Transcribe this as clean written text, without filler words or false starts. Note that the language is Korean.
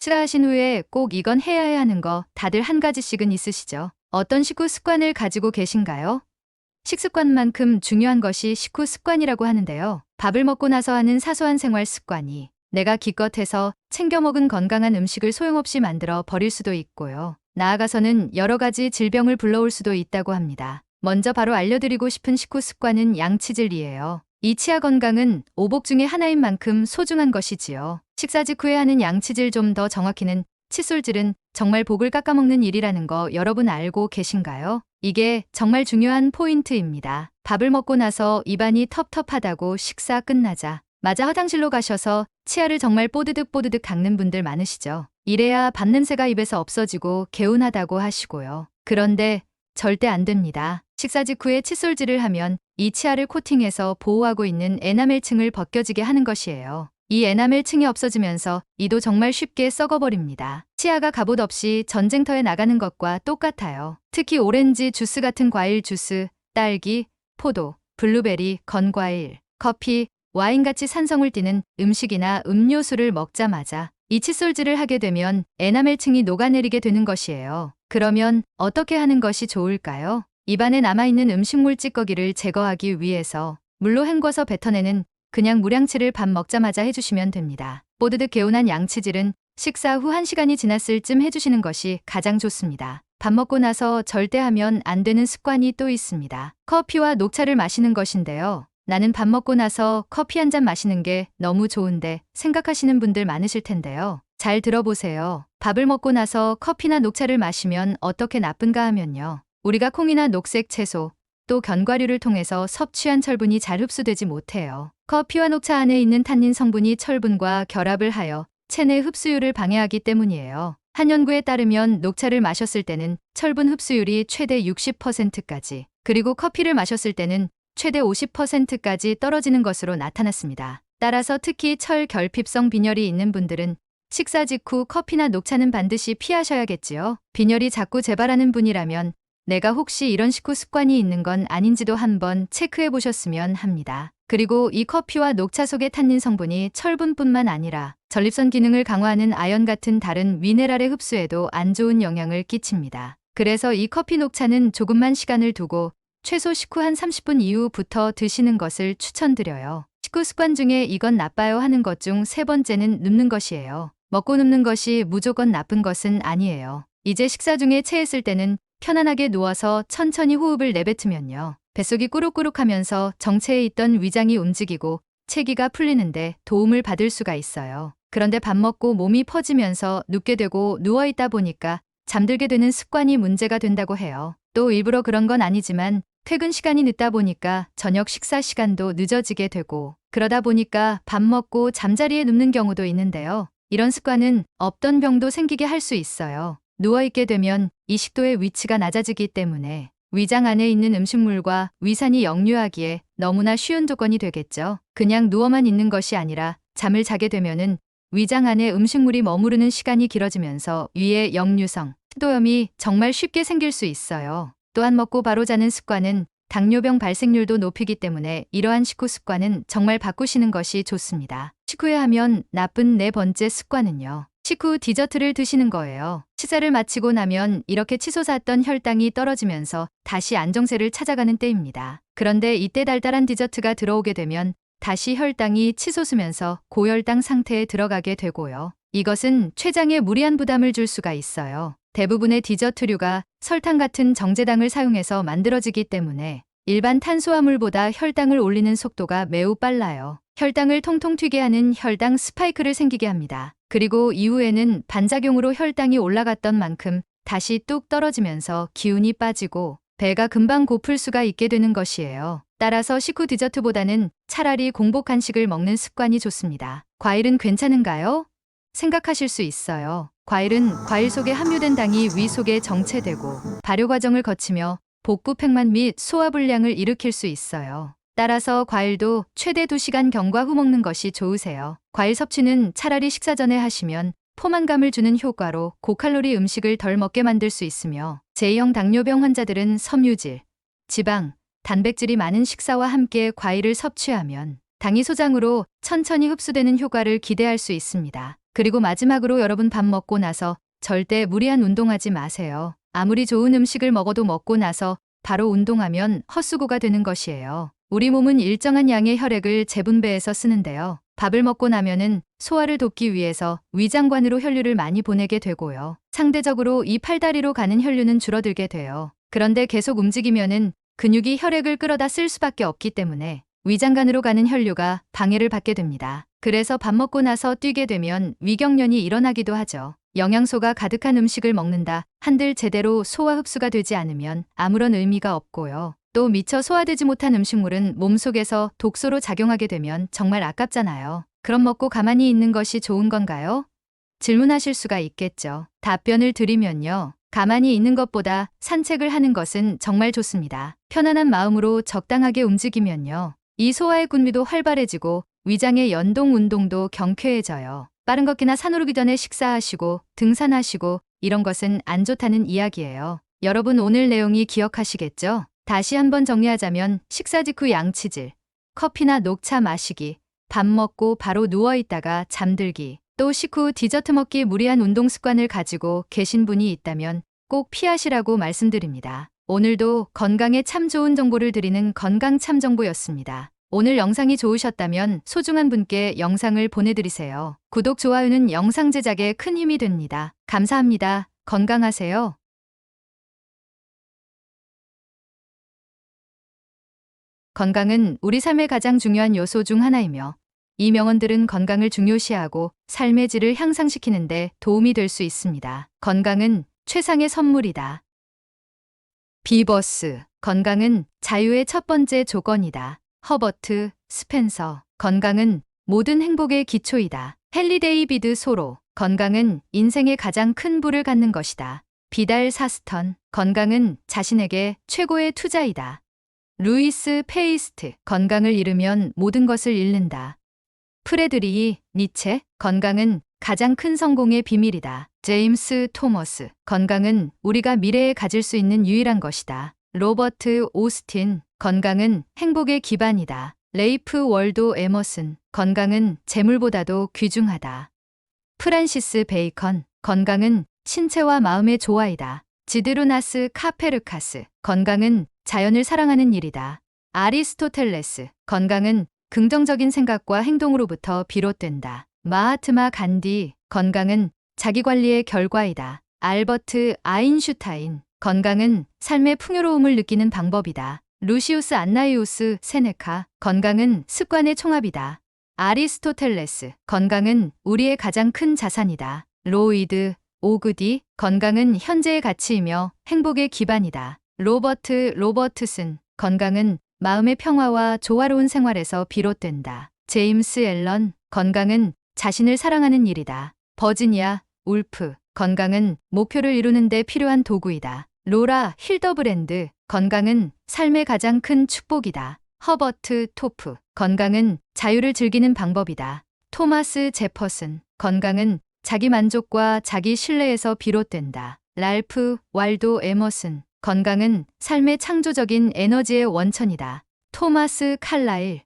식사하신 후에 꼭 이건 해야 하는 거 다들 한 가지씩은 있으시죠? 어떤 식후 습관을 가지고 계신가요? 식습관만큼 중요한 것이 식후 습관이라고 하는데요. 밥을 먹고 나서 하는 사소한 생활 습관이 내가 기껏해서 챙겨 먹은 건강한 음식을 소용없이 만들어 버릴 수도 있고요. 나아가서는 여러 가지 질병을 불러올 수도 있다고 합니다. 먼저 바로 알려드리고 싶은 식후 습관은 양치질이에요. 이 치아 건강은 오복 중의 하나인 만큼 소중한 것이지요. 식사 직후에 하는 양치질, 좀 더 정확히는 칫솔질은 정말 복을 깎아먹는 일이라는 거 여러분 알고 계신가요? 이게 정말 중요한 포인트입니다. 밥을 먹고 나서 입안이 텁텁하다고 식사 끝나자마자 화장실로 가셔서 치아를 정말 뽀드득 닦는 분들 많으시죠? 이래야 밥냄새가 입에서 없어지고 개운하다고 하시고요. 그런데 절대 안 됩니다. 식사 직후에 칫솔질을 하면 이 치아를 코팅해서 보호하고 있는 에나멜층을 벗겨지게 하는 것이에요. 이 에나멜층이 없어지면서 이도 정말 쉽게 썩어버립니다. 치아가 갑옷 없이 전쟁터에 나가는 것과 똑같아요. 특히 오렌지 주스 같은 과일 주스, 딸기, 포도, 블루베리, 건과일, 커피, 와인같이 산성을 띠는 음식이나 음료수를 먹자마자 이 칫솔질을 하게 되면 에나멜층이 녹아내리게 되는 것이에요. 그러면 어떻게 하는 것이 좋을까요? 입안에 남아있는 음식물 찌꺼기를 제거하기 위해서 물로 헹궈서 뱉어내는 그냥 물양치를 밥 먹자마자 해주시면 됩니다. 뽀드득 개운한 양치질은 식사 후 1시간이 지났을 쯤 해주시는 것이 가장 좋습니다. 밥 먹고 나서 절대 하면 안 되는 습관이 또 있습니다. 커피와 녹차를 마시는 것인데요. 나는 밥 먹고 나서 커피 한 잔 마시는 게 너무 좋은데 생각하시는 분들 많으실 텐데요. 잘 들어보세요. 밥을 먹고 나서 커피나 녹차를 마시면 어떻게 나쁜가 하면요. 우리가 콩이나 녹색 채소, 또 견과류를 통해서 섭취한 철분이 잘 흡수되지 못해요. 커피와 녹차 안에 있는 탄닌 성분이 철분과 결합을 하여 체내 흡수율을 방해하기 때문이에요. 한 연구에 따르면 녹차를 마셨을 때는 철분 흡수율이 최대 60%까지, 그리고 커피를 마셨을 때는 최대 50%까지 떨어지는 것으로 나타났습니다. 따라서 특히 철 결핍성 빈혈이 있는 분들은 식사 직후 커피나 녹차는 반드시 피하셔야겠지요. 빈혈이 자꾸 재발하는 분이라면 내가 혹시 이런 식후 습관이 있는 건 아닌지도 한번 체크해 보셨으면 합니다. 그리고 이 커피와 녹차 속의 탄닌 성분이 철분뿐만 아니라 전립선 기능을 강화하는 아연 같은 다른 미네랄의 흡수에도 안 좋은 영향을 끼칩니다. 그래서 이 커피, 녹차는 조금만 시간을 두고 최소 식후 한 30분 이후부터 드시는 것을 추천드려요. 식후 습관 중에 이건 나빠요 하는 것 중 세 번째는 눕는 것이에요. 먹고 눕는 것이 무조건 나쁜 것은 아니에요. 이제 식사 중에 체했을 때는 편안하게 누워서 천천히 호흡을 내뱉으면요. 뱃속이 꾸룩꾸룩하면서 정체해 있던 위장이 움직이고 체기가 풀리는데 도움을 받을 수가 있어요. 그런데 밥 먹고 몸이 퍼지면서 눕게 되고 누워있다 보니까 잠들게 되는 습관이 문제가 된다고 해요. 또 일부러 그런 건 아니지만 퇴근 시간이 늦다 보니까 저녁 식사 시간도 늦어지게 되고, 그러다 보니까 밥 먹고 잠자리에 눕는 경우도 있는데요. 이런 습관은 없던 병도 생기게 할 수 있어요. 누워있게 되면 이 식도의 위치가 낮아지기 때문에 위장 안에 있는 음식물과 위산이 역류하기에 너무나 쉬운 조건이 되겠죠. 그냥 누워만 있는 것이 아니라 잠을 자게 되면은 위장 안에 음식물이 머무르는 시간이 길어지면서 위의 역류성, 식도염이 정말 쉽게 생길 수 있어요. 또한 먹고 바로 자는 습관은 당뇨병 발생률도 높이기 때문에 이러한 식후 습관은 정말 바꾸시는 것이 좋습니다. 식후에 하면 나쁜 네 번째 습관은요. 식후 디저트를 드시는 거예요. 식사를 마치고 나면 이렇게 치솟았던 혈당이 떨어지면서 다시 안정세를 찾아가는 때입니다. 그런데 이때 달달한 디저트가 들어오게 되면 다시 혈당이 치솟으면서 고혈당 상태에 들어가게 되고요. 이것은 췌장에 무리한 부담을 줄 수가 있어요. 대부분의 디저트류가 설탕 같은 정제당을 사용해서 만들어지기 때문에 일반 탄수화물보다 혈당을 올리는 속도가 매우 빨라요. 혈당을 통통 튀게 하는 혈당 스파이크를 생기게 합니다. 그리고 이후에는 반작용으로 혈당이 올라갔던 만큼 다시 뚝 떨어지면서 기운이 빠지고 배가 금방 고플 수가 있게 되는 것이에요. 따라서 식후 디저트보다는 차라리 공복 간식을 먹는 습관이 좋습니다. 과일은 괜찮은가요? 생각하실 수 있어요. 과일은 과일 속에 함유된 당이 위 속에 정체되고 발효 과정을 거치며 복부 팽만 및 소화불량을 일으킬 수 있어요. 따라서 과일도 최대 2시간 경과 후 먹는 것이 좋으세요. 과일 섭취는 차라리 식사 전에 하시면 포만감을 주는 효과로 고칼로리 음식을 덜 먹게 만들 수 있으며, 제2형 당뇨병 환자들은 섬유질, 지방, 단백질이 많은 식사와 함께 과일을 섭취하면 당이 소장으로 천천히 흡수되는 효과를 기대할 수 있습니다. 그리고 마지막으로 여러분 밥 먹고 나서 절대 무리한 운동하지 마세요. 아무리 좋은 음식을 먹어도 먹고 나서 바로 운동하면 헛수고가 되는 것이에요. 우리 몸은 일정한 양의 혈액을 재분배해서 쓰는데요. 밥을 먹고 나면은 소화를 돕기 위해서 위장관으로 혈류를 많이 보내게 되고요. 상대적으로 이 팔다리로 가는 혈류는 줄어들게 돼요. 그런데 계속 움직이면은 근육이 혈액을 끌어다 쓸 수밖에 없기 때문에 위장관으로 가는 혈류가 방해를 받게 됩니다. 그래서 밥 먹고 나서 뛰게 되면 위경련이 일어나기도 하죠. 영양소가 가득한 음식을 먹는다 한들 제대로 소화 흡수가 되지 않으면 아무런 의미가 없고요. 또 미처 소화되지 못한 음식물은 몸속에서 독소로 작용하게 되면 정말 아깝잖아요. 그럼 먹고 가만히 있는 것이 좋은 건가요? 질문하실 수가 있겠죠. 답변을 드리면요. 가만히 있는 것보다 산책을 하는 것은 정말 좋습니다. 편안한 마음으로 적당하게 움직이면요. 이 소화의 군비도 활발해지고 위장의 연동 운동도 경쾌해져요. 빠른 걷기나 산오르기 전에 식사하시고 등산하시고 이런 것은 안 좋다는 이야기예요. 여러분 오늘 내용이 기억하시겠죠? 다시 한번 정리하자면 식사 직후 양치질, 커피나 녹차 마시기, 밥 먹고 바로 누워있다가 잠들기, 또 식후 디저트 먹기 무리한 운동 습관을 가지고 계신 분이 있다면 꼭 피하시라고 말씀드립니다. 오늘도 건강에 참 좋은 정보를 드리는 건강 참 정보였습니다. 오늘 영상이 좋으셨다면 소중한 분께 영상을 보내드리세요. 구독, 좋아요는 영상 제작에 큰 힘이 됩니다. 감사합니다. 건강하세요. 건강은 우리 삶의 가장 중요한 요소 중 하나이며 이 명언들은 건강을 중요시하고 삶의 질을 향상시키는 데 도움이 될 수 있습니다. 건강은 최상의 선물이다. 비버스, 건강은 자유의 첫 번째 조건이다. 허버트 스펜서, 건강은 모든 행복의 기초이다. 헨리 데이비드 소로, 건강은 인생의 가장 큰 부를 갖는 것이다. 비달 사스턴, 건강은 자신에게 최고의 투자이다. 루이스 페이스트, 건강을 잃으면 모든 것을 잃는다. 프레드리히 니체, 건강은 가장 큰 성공의 비밀이다. 제임스 토머스, 건강은 우리가 미래에 가질 수 있는 유일한 것이다. 로버트 오스틴, 건강은 행복의 기반이다. 레이프 월도 에머슨, 건강은 재물보다도 귀중하다. 프란시스 베이컨, 건강은 신체와 마음의 조화이다. 지드루나스 카페르카스, 건강은 자연을 사랑하는 일이다. 아리스토텔레스, 건강은 긍정적인 생각과 행동으로부터 비롯된다. 마하트마 간디, 건강은 자기관리의 결과이다. 알버트 아인슈타인, 건강은 삶의 풍요로움을 느끼는 방법이다. 루시우스 안나이우스 세네카, 건강은 습관의 총합이다. 아리스토텔레스, 건강은 우리의 가장 큰 자산이다. 로이드 오그디, 건강은 현재의 가치이며 행복의 기반이다. 로버트 로버트슨, 건강은 마음의 평화와 조화로운 생활에서 비롯된다. 제임스 앨런, 건강은 자신을 사랑하는 일이다. 버지니아 울프, 건강은 목표를 이루는 데 필요한 도구이다. 로라 힐더브랜드, 건강은 삶의 가장 큰 축복이다. 허버트 토프, 건강은 자유를 즐기는 방법이다. 토마스 제퍼슨, 건강은 자기 만족과 자기 신뢰에서 비롯된다. 랄프 waldo 에머슨, 건강은 삶의 창조적인 에너지의 원천이다. 토마스 칼라일,